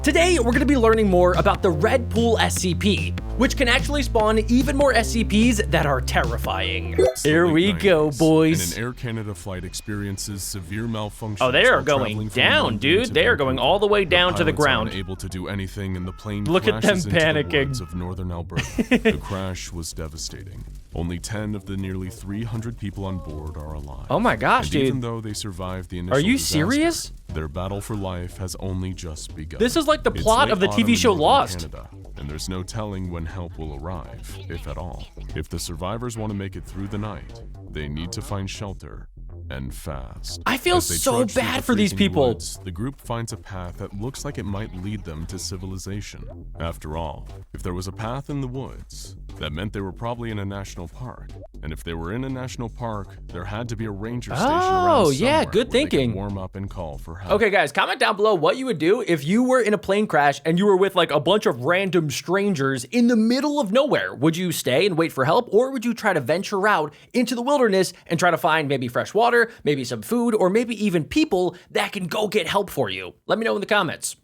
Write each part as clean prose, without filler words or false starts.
Today, we're going to be learning more about the Red Pool SCP, which can actually spawn even more SCPs that are terrifying. Here we go, boys. And an Air Canada flight experiences severe malfunction. Oh, they are going down, dude. They are going all the way down to the ground. Unable to do anything, and the plane Look at them crashes into the panicking. woods of northern Alberta. The crash was devastating. Only 10 of the nearly 300 people on board are alive. Oh my gosh, and dude. Even though they survived the initial Are you disaster, serious? Their battle for life has only just begun. This is like the It's plot late of the autumn TV in show northern Lost. Canada, and there's no telling when help will arrive, if at all. If the survivors want to make it through the night, they need to find shelter, and fast. I feel As they so trudge through bad the for these freezing people. woods, the group finds a path that looks like it might lead them to civilization. After all, if there was a path in the woods, that meant they were probably in a national park. And if they were in a national park, there had to be a ranger station around Oh, yeah, somewhere good where they could thinking. warm up and call for help. Okay, guys, comment down below what you would do if you were in a plane crash and you were with like a bunch of random strangers in the middle of nowhere. Would you stay and wait for help, or would you try to venture out into the wilderness and try to find maybe fresh water, maybe some food, or maybe even people that can go get help for you? Let me know in the comments.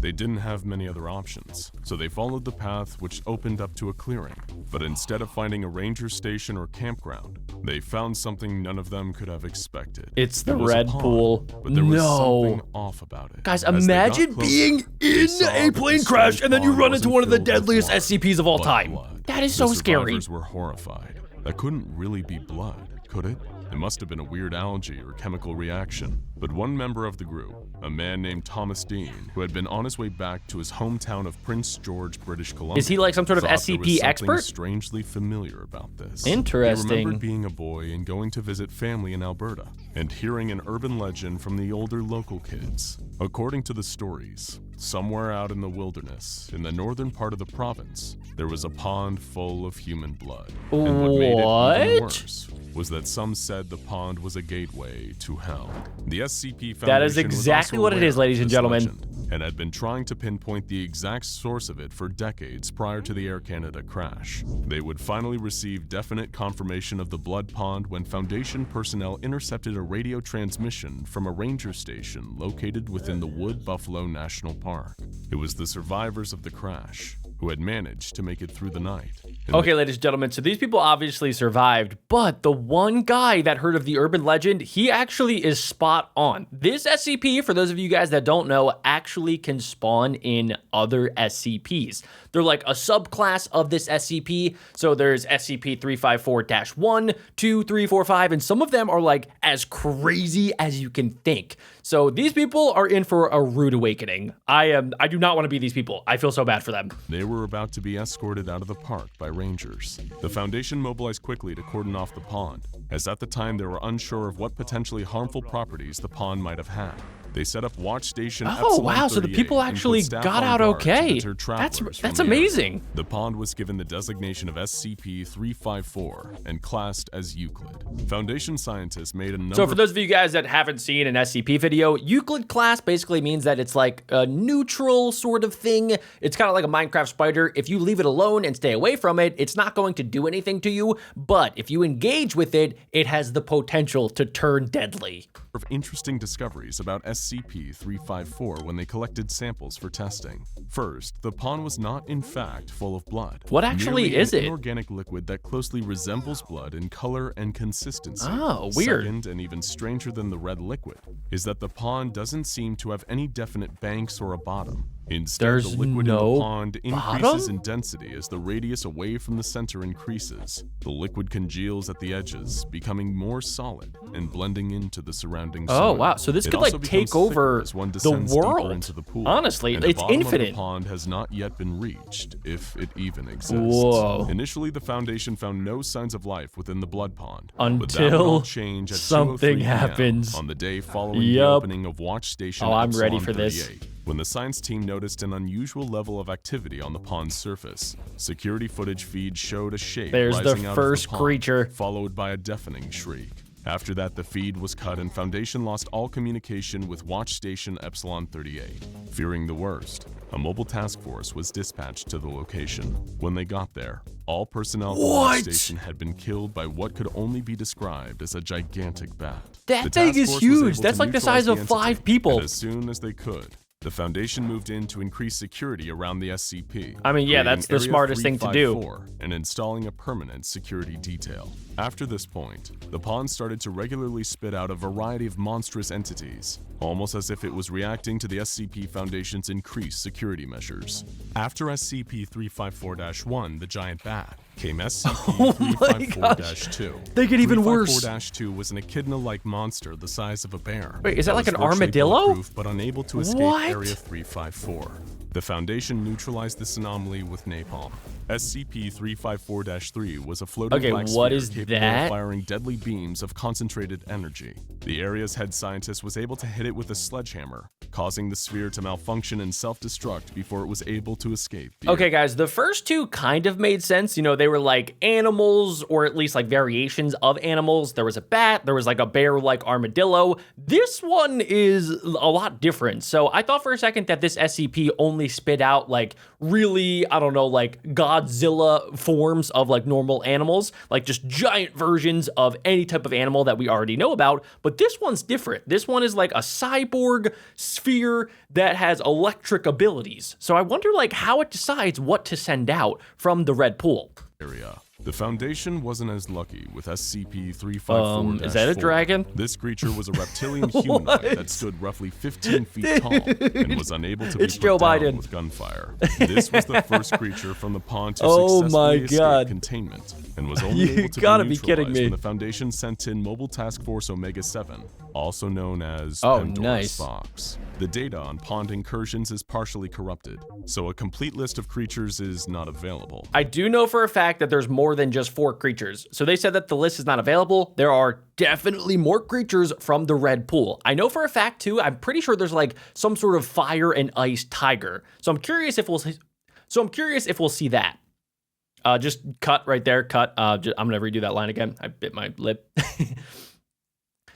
They didn't have many other options, so they followed the path which opened up to a clearing. But instead of finding a ranger station or campground, they found something none of them could have expected. It's the It was a Red pond, Pool. But there was No. something off about it. Guys, As they got imagine closer, being they in saw a that plane the crash strange and then you pond run into wasn't one of the filled with deadliest water, SCPs of all but time. blood. That is The so scary. survivors were horrified. That couldn't really be blood, could it? It must have been a weird algae or chemical reaction. But one member of the group, a man named Thomas Dean, who had been on his way back to his hometown of Prince George, British Columbia. Is he like some sort of thought there SCP was something expert? strangely familiar about this. Interesting. He remembered being a boy and going to visit family in Alberta, and hearing an urban legend from the older local kids. According to the stories, somewhere out in the wilderness, in the northern part of the province, there was a pond full of human blood. And what made it even worse was that some said the pond was a gateway to hell. The SCP Foundation That is was exactly also what it aware is, ladies of and this gentlemen. legend, and had been trying to pinpoint the exact source of it for decades prior to the Air Canada crash. They would finally receive definite confirmation of the blood pond when Foundation personnel intercepted a radio transmission from a ranger station located within the Wood Buffalo National Park. It was the survivors of the crash who had managed to make it through the night. And Okay, ladies and gentlemen, so these people obviously survived, but the one guy that heard of the urban legend, he actually is spot on. This SCP, for those of you guys that don't know, actually can spawn in other SCPs. They're like a subclass of this SCP. So there's SCP-354-1, 2, 3, 4, 5, and some of them are like as crazy as you can think. So these people are in for a rude awakening. I do not want to be these people. I feel so bad for them. they were about to be escorted out of the park by rangers. The Foundation mobilized quickly to cordon off the pond, as at the time they were unsure of what potentially harmful properties the pond might have had. They set up watch station Oh, Epsilon wow, so the 38 people and put actually staff got on out guard to okay. deter travelers That's from the area. amazing. The pond was given the designation of SCP-354 and classed as Euclid. Foundation scientists made a number So for those of you guys that haven't seen an SCP video, Euclid class basically means that it's like a neutral sort of thing. It's kind of like a Minecraft spider. If you leave it alone and stay away from it, it's not going to do anything to you. But if you engage with it, it has the potential to turn deadly. of interesting discoveries about SCP-354 when they collected samples for testing. First, the pond was not in fact full of blood. What actually Merely is an it? Inorganic liquid that closely resembles blood in color and consistency. Oh, weird. Second, and even stranger than the red liquid, is that the pond doesn't seem to have any definite banks or a bottom. Instead, There's the liquid no in the pond increases bottom? in density as the radius away from the center increases. The liquid congeals at the edges, becoming more solid and blending into the surrounding soil. Oh, wow. So this It could, also like, becomes take over thicker as one the descends deeper world. into the pool. Honestly, And the it's bottom infinite. Of the pond has not yet been reached, if it even exists. Whoa. Initially, the Foundation found no signs of life within the blood pond. but that would Until all change at something 2:03 p.m. happens. on the day following the Yup. opening of Watch Station Oh, I'm ready Epsilon for this. 38. When the science team noticed an unusual level of activity on the pond's surface, security footage feeds showed a shape There's the rising out first of the pond, creature. followed by a deafening shriek. After that, the feed was cut and Foundation lost all communication with Watch Station Epsilon 38. Fearing the worst, a mobile task force was dispatched to the location. When they got there, all personnel at the Watch Station had been killed by what could only be described as a gigantic bat. That The thing task is force was huge. able That's to like the neutralize size of entity, 5 people. and as soon as they could, the Foundation moved in to increase security around the SCP. I mean, yeah, that's the creating smartest Area thing to do. 354 and installing a permanent security detail. After this point, the pond started to regularly spit out a variety of monstrous entities, almost as if it was reacting to the SCP Foundation's increased security measures. After SCP-354-1, the giant bat, came SCP-354-2. They get even worse. 354-2 was an echidna-like monster the size of a bear. Wait, is that like was an virtually armadillo? bulletproof but unable to escape What? Area 354. The Foundation neutralized this anomaly with napalm. SCP-354-3 was a floating Okay, black what sphere is capable that? of firing deadly beams of concentrated energy. The area's head scientist was able to hit it with a sledgehammer, causing the sphere to malfunction and self-destruct before it was able to escape. Okay, guys, the first two kind of made sense. You know, they were like animals, or at least like variations of animals. There was a bat, there was like a bear-like armadillo. This one is a lot different. So I thought for a second that this SCP only spit out like really, I don't know, like Godzilla forms of like normal animals, like just giant versions of any type of animal that we already know about. But this one's different. This one is like a cyborg sphere that has electric abilities. So I wonder like how it decides what to send out from the red pool. Area. The Foundation wasn't as lucky with SCP-354-4. Is that a dragon? This creature was a reptilian humanoid that stood roughly 15 feet tall and was unable to be It's Joe put down Biden. with gunfire. This was the first creature from the pond to Oh my successfully escape God. containment and was only You able to gotta be be kidding neutralized me. when the Foundation sent in Mobile Task Force Omega-7, also known as Oh, Pandora's nice. Box. The data on pond incursions is partially corrupted, so a complete list of creatures is not available. I do know for a fact that there's more than just 4 creatures. So they said that the list is not available. There are definitely more creatures from the red pool. I know for a fact too, I'm pretty sure there's like some sort of fire and ice tiger. So I'm curious if we'll see that. Just cut right there, cut. I'm gonna redo that line again. I bit my lip.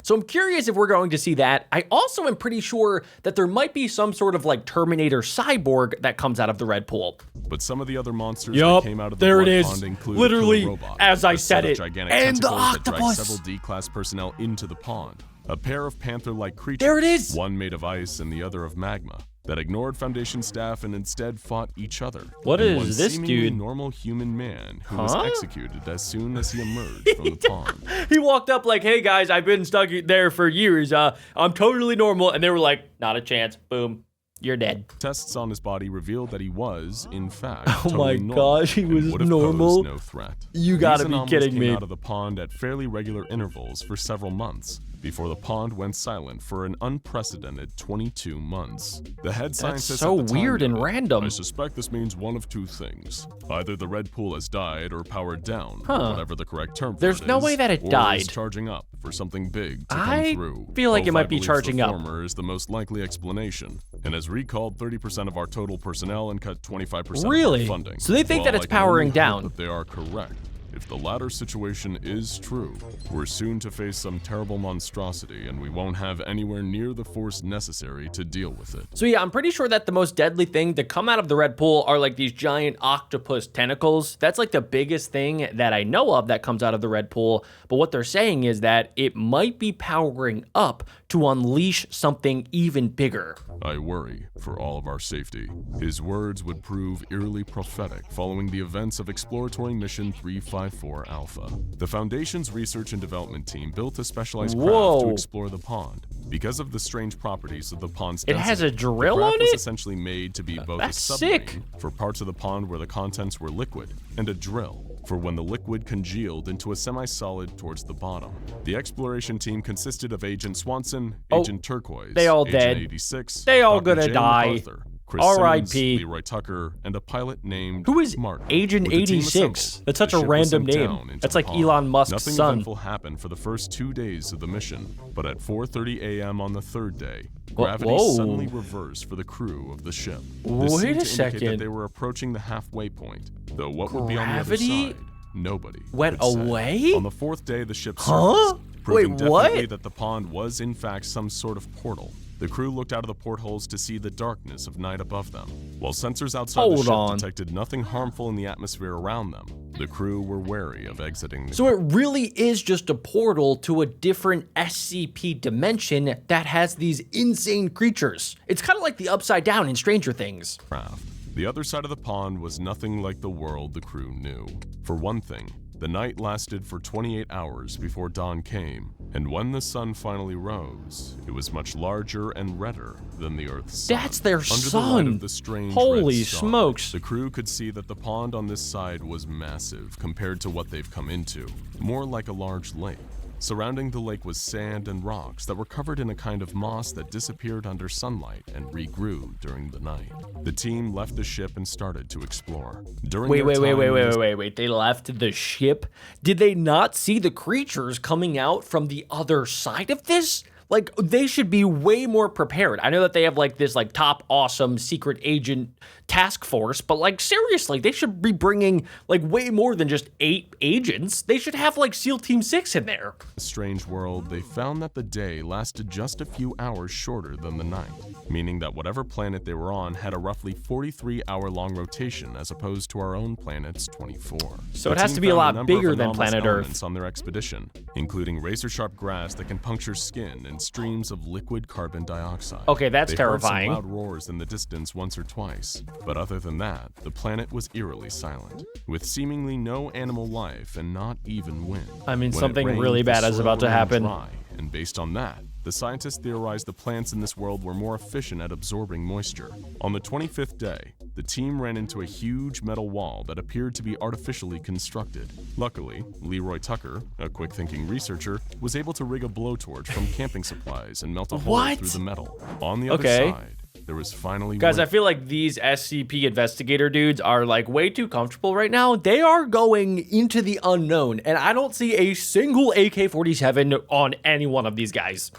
So I'm curious if we're going to see that. I also am pretty sure that there might be some sort of like Terminator cyborg that comes out of the red pool. But some of the other monsters Yup, that came out of the there it blood is. pond include Literally, a killer robot, as I a said set of it, gigantic and the tentacles that octopus. drag several D-class personnel into the pond, a pair of panther-like creatures, There it is. one made of ice and the other of magma, that ignored Foundation staff and instead fought each other. What and is one this seemingly dude? normal human man who was Huh? executed as soon as he emerged from the pond. He walked up like, hey guys, I've been stuck there for years. I'm totally normal. And they were like, not a chance. Boom. You're dead. Tests on his body revealed that he was, in fact, Oh totally my normal gosh, he and was would have normal? posed no threat. You gotta These be anomalies kidding came me. out of the pond at fairly regular intervals for several months, before the pond went silent for an unprecedented 22 months. The head scientist so at the time weird and noted, random. I suspect this means one of two things. Either the red pool has died or powered down, Huh. whatever the correct term for There's it no is, way that it or died. is charging up for something big to come I through. feel like it might be believes charging the up. former is the most likely explanation, and has recalled 30% of our total personnel and cut 25% Really? of our funding. So they think that While it's I can only powering hope down. that they are correct. If the latter situation is true, we're soon to face some terrible monstrosity, and we won't have anywhere near the force necessary to deal with it. So yeah, I'm pretty sure that the most deadly thing to come out of the red pool are like these giant octopus tentacles. That's like the biggest thing that I know of that comes out of the red pool. But what they're saying is that it might be powering up to unleash something even bigger. I worry for all of our safety. His words would prove eerily prophetic following the events of Exploratory Mission 354 Alpha. The Foundation's research and development team built a specialized craft Whoa. to explore the pond. Because of the strange properties of the pond's It has a density, drill the craft on was it? essentially made to be both That's a submarine sick. for parts of the pond where the contents were liquid, and a drill for when the liquid congealed into a semi-solid towards the bottom. The exploration team consisted of Agent Swanson, Agent Turquoise, they all Agent dead. 86, They all Dr. gonna Jay die. MacArthur, Chris R.I.P.. Simmons, Leroy Tucker, and a pilot named Who is Martin. Agent With the team 86? assembled, That's such the a ship was random sent name. down into That's the like pond. Elon Musk's Nothing son. eventful happened for the first 2 days of the mission, but at 4:30 a.m. on the third day, Whoa. gravity suddenly reversed for the crew of the ship. This Wait seemed a to indicate second. that they were approaching the halfway point, though what would be on the other Gravity side, nobody went could say. away? On the fourth day, the ship Huh? surfaced, proving Wait, what? definitely that the pond was in fact some sort of portal. The crew looked out of the portholes to see the darkness of night above them. While sensors outside the Hold ship on. detected nothing harmful in the atmosphere around them, The crew were wary of exiting the So it really is just a portal to a different SCP dimension that has these insane creatures. It's kind of like the Upside Down in Stranger Things. craft. The other side of the pond was nothing like the world the crew knew. For one thing, the night lasted for 28 hours before dawn came, and when the sun finally rose, it was much larger and redder than the Earth's sun. That's their Under the light sun. of the strange Holy red star, smokes. the crew could see that the pond on this side was massive compared to what they've come into, more like a large lake. Surrounding the lake was sand and rocks that were covered in a kind of moss that disappeared under sunlight and regrew during the night. The team left the ship and started to explore. During Wait. their time in this- They left the ship? Did they not see the creatures coming out from the other side of this? Like, they should be way more prepared. I know that they have like this like top awesome secret agent task force, but like seriously, they should be bringing like way more than just 8 agents. They should have like SEAL Team 6 in there. strange world, they found that the day lasted just a few hours shorter than the night, meaning that whatever planet they were on had a roughly 43-hour-long rotation as opposed to our own planet's 24. So The it has team to be a found lot number of bigger than anomalous planet Earth. elements on their expedition, including razor-sharp grass that can puncture skin and streams of liquid carbon dioxide. Okay, that's They terrifying. heard some loud roars in the distance once or twice, but other than that, the planet was eerily silent, with seemingly no animal life and not even wind. I mean, When it something rained, really the bad is soil about to remained happen. dry, and based on that, the scientists theorized the plants in this world were more efficient at absorbing moisture. On the 25th day, the team ran into a huge metal wall that appeared to be artificially constructed. Luckily, Leroy Tucker, a quick-thinking researcher, was able to rig a blowtorch from camping supplies and melt a hole What? through the metal. On the other Okay. side, there was finally Guys, I wind. feel like these SCP investigator dudes are like way too comfortable right now. They are going into the unknown, and I don't see a single AK-47 on any one of these guys.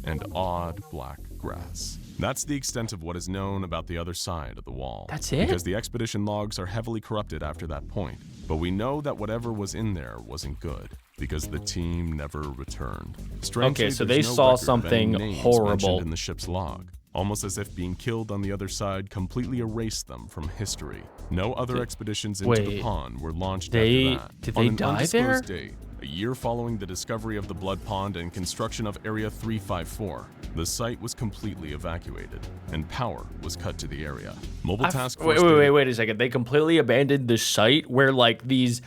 and odd black grass. That's the extent of what is known about the other side of the wall. That's it? Because the expedition logs are heavily corrupted after that point. But we know that whatever was in there wasn't good, because the team never returned. Strangely, Okay, so there's they no saw record of any something names horrible. mentioned in the ship's log, almost as if being killed on the other side completely erased them from history. No other expeditions into the wait. pond were launched They- after that. did On they an die undisclosed there? date, a year following the discovery of the Blood Pond and construction of Area 354, the site was completely evacuated, and power was cut to the area. Mobile Task Force Wait a second. They completely abandoned the site where like these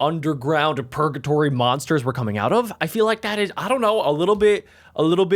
underground purgatory monsters were coming out of. I feel like that is, I don't know, a little bit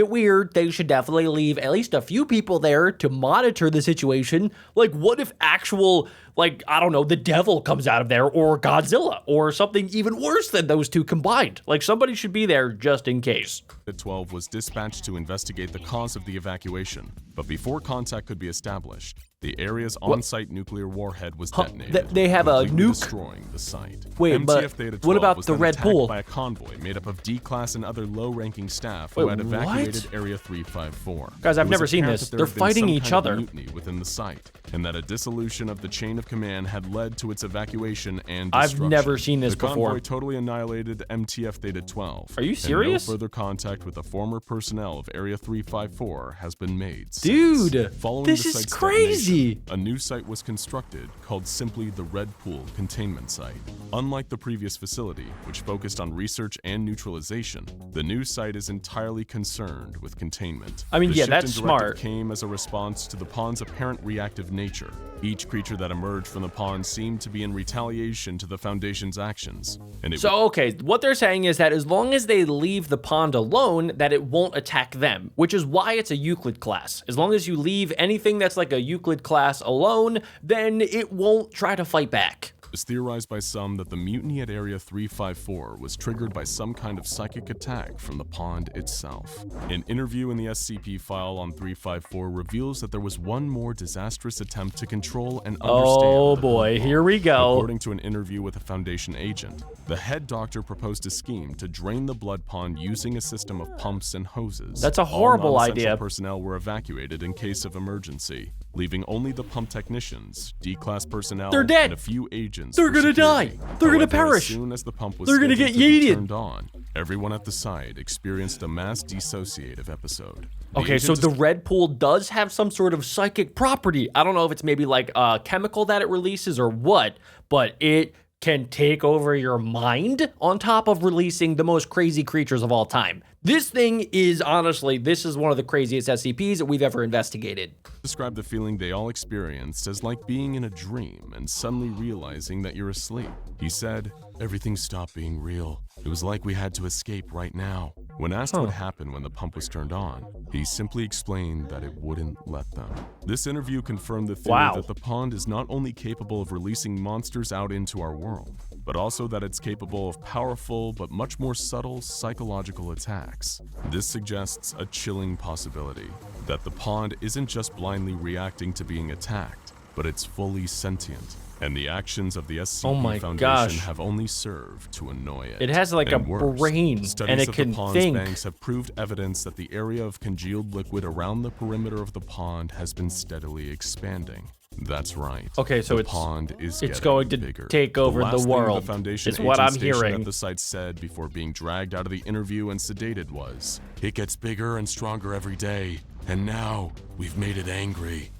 weird. They should definitely leave at least a few people there to monitor the situation. Like, what if actual, like, I don't know, the devil comes out of there, or Godzilla, or something even worse than those two combined? Like, somebody should be there just in case. The 12 was dispatched to investigate the cause of the evacuation, but before contact could be established, the area's on-site nuclear warhead was detonated, they have a completely nuke? destroying the site. Wait, but MTF Theta 12 what about was the then Red attacked Pool? by a convoy made up of D-Class and other low-ranking staff Wait, who had what? evacuated Area 354. Guys, I've It was never seen apparent this. that there They're had been fighting some each kind of other. mutiny within the site, and that a dissolution of the chain of command had led to its evacuation and I've destruction. never seen this the convoy before. totally annihilated MTF Theta 12. Are you and serious? no further contact with the former personnel of Area 354 has been made since. Dude, Following this the is site's crazy. detonation, a new site was constructed called simply the Red Pool Containment Site. Unlike the previous facility, which focused on research and neutralization, the new site is entirely concerned with containment. I mean, The yeah, shift that's in directive smart. came as a response to the pond's apparent reactive nature. Each creature that emerged from the pond seemed to be in retaliation to the Foundation's actions, and it So, okay, what they're saying is that as long as they leave the pond alone, that it won't attack them, which is why it's a Euclid class. As long as you leave anything that's like a Euclid class alone, then it won't try to fight back. was theorized by some that the mutiny at Area 354 was triggered by some kind of psychic attack from the pond itself. An interview in the SCP file on 354 reveals that there was one more disastrous attempt to control and understand Oh the boy, blood here we pond. go. According to an interview with a Foundation agent, the head doctor proposed a scheme to drain the blood pond using a system of pumps and hoses. That's a horrible All non-essential idea. personnel were evacuated in case of emergency, leaving only the pump technicians, D-class personnel, They're dead. and a few agents. They're for gonna security. die. They're gonna However, perish. As soon as the pump was They're gonna scheduled get to be yeeted. turned on, everyone at the site experienced a mass dissociative episode. The Okay, so agent the red pool does have some sort of psychic property. I don't know if it's maybe like a chemical that it releases or what, but it can take over your mind on top of releasing the most crazy creatures of all time. This thing is honestly, this is one of the craziest SCPs that we've ever investigated. Described the feeling they all experienced as like being in a dream and suddenly realizing that you're asleep. He said, "Everything stopped being real. It was like we had to escape right now." When asked what happened when the pump was turned on, he simply explained that it wouldn't let them. This interview confirmed the theory that the pond is not only capable of releasing monsters out into our world, but also that it's capable of powerful but much more subtle psychological attacks. This suggests a chilling possibility, that the pond isn't just blindly reacting to being attacked, but it's fully sentient. And the actions of the SCP Foundation have only served to annoy it. It has like a brain, and it can think. Banks have proved evidence that the area of congealed liquid around the perimeter of the pond has been steadily expanding. That's right. Okay, so the pond is it's going to bigger. take over the world. The Foundation is what I'm agent hearing. At the site said before being dragged out of the interview and sedated was, "It gets bigger and stronger every day, and now we've made it angry."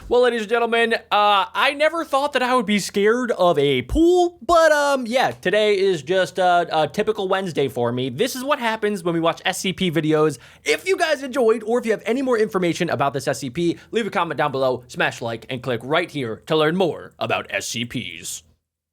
Well, ladies and gentlemen, I never thought that I would be scared of a pool, but yeah, today is just a typical Wednesday for me. This is what happens when we watch SCP videos. If you guys enjoyed, or if you have any more information about this SCP, leave a comment down below, smash like, and click right here to learn more about SCPs.